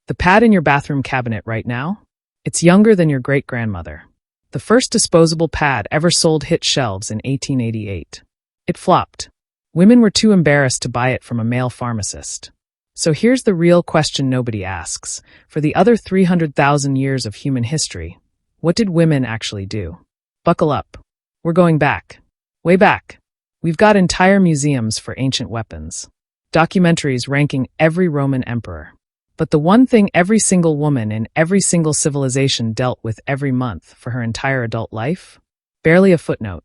The pad in your bathroom cabinet right now? It's younger than your great-grandmother. The first disposable pad ever sold hit shelves in 1888. It flopped. Women were too embarrassed to buy it from a male pharmacist. So here's the real question nobody asks. For the other 300,000 years of human history, what did women actually do? Buckle up. We're going back. Way back. We've got entire museums for ancient weapons. Documentaries ranking every Roman emperor. But the one thing every single woman in every single civilization dealt with every month for her entire adult life? Barely a footnote.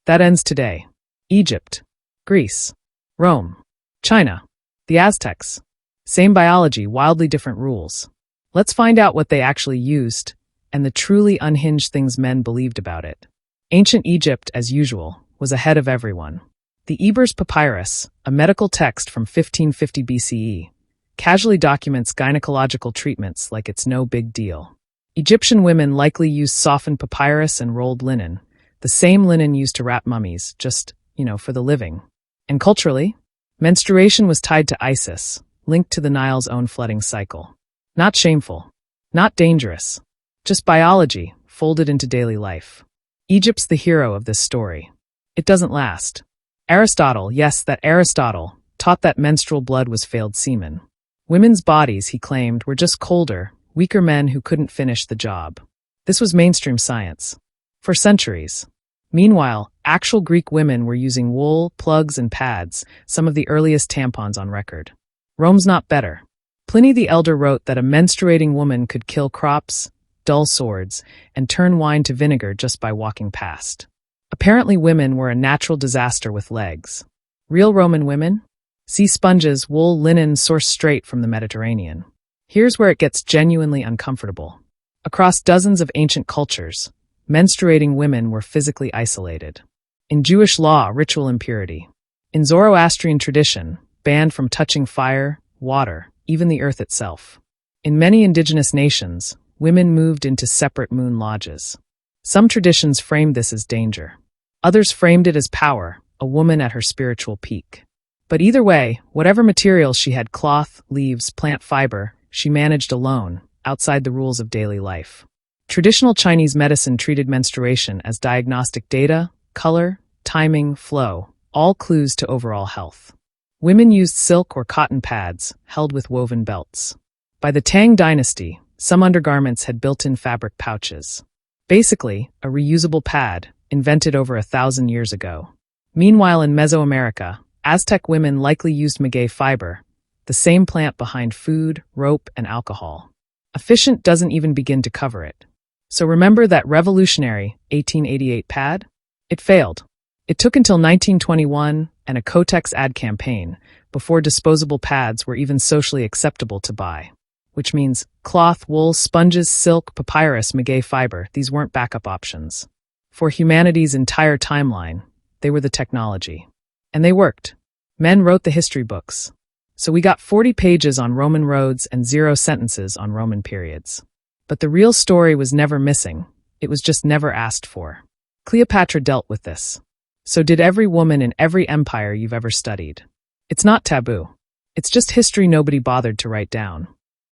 That ends today. Egypt. Greece. Rome. China. The Aztecs. Same biology, wildly different rules. Let's find out what they actually used, and the truly unhinged things men believed about it. Ancient Egypt, as usual, was ahead of everyone. The Ebers Papyrus, a medical text from 1550 BCE, casually documents gynecological treatments like it's no big deal. Egyptian women likely used softened papyrus and rolled linen, the same linen used to wrap mummies, just, for the living. And culturally, menstruation was tied to Isis, linked to the Nile's own flooding cycle. Not shameful. Not dangerous. Just biology, folded into daily life. Egypt's the hero of this story. It doesn't last. Aristotle, yes, that Aristotle, taught that menstrual blood was failed semen. Women's bodies, he claimed, were just colder, weaker men who couldn't finish the job. This was mainstream science. For centuries. Meanwhile, actual Greek women were using wool, plugs, and pads, some of the earliest tampons on record. Rome's not better. Pliny the Elder wrote that a menstruating woman could kill crops, dull swords, and turn wine to vinegar just by walking past. Apparently women were a natural disaster with legs. Real Roman women? Sea sponges, wool, linen sourced straight from the Mediterranean. Here's where it gets genuinely uncomfortable. Across dozens of ancient cultures, menstruating women were physically isolated. In Jewish law, ritual impurity. In Zoroastrian tradition, banned from touching fire, water, even the earth itself. In many indigenous nations, women moved into separate moon lodges. Some traditions framed this as danger. Others framed it as power, a woman at her spiritual peak. But either way, whatever materials she had, cloth, leaves, plant fiber, she managed alone, outside the rules of daily life. Traditional Chinese medicine treated menstruation as diagnostic data, color, timing, flow, all clues to overall health. Women used silk or cotton pads, held with woven belts. By the Tang dynasty, some undergarments had built-in fabric pouches. Basically, a reusable pad, invented over 1,000 years ago. Meanwhile, in Mesoamerica, Aztec women likely used maguey fiber, the same plant behind food, rope, and alcohol. Efficient doesn't even begin to cover it. So remember that revolutionary 1888 pad? It failed. It took until 1921 and a Kotex ad campaign before disposable pads were even socially acceptable to buy. Which means cloth, wool, sponges, silk, papyrus, maguey fiber, these weren't backup options. For humanity's entire timeline, they were the technology. And they worked. Men wrote the history books. So we got 40 pages on Roman roads and 0 sentences on Roman periods. But the real story was never missing. It was just never asked for. Cleopatra dealt with this. So did every woman in every empire you've ever studied. It's not taboo. It's just history nobody bothered to write down.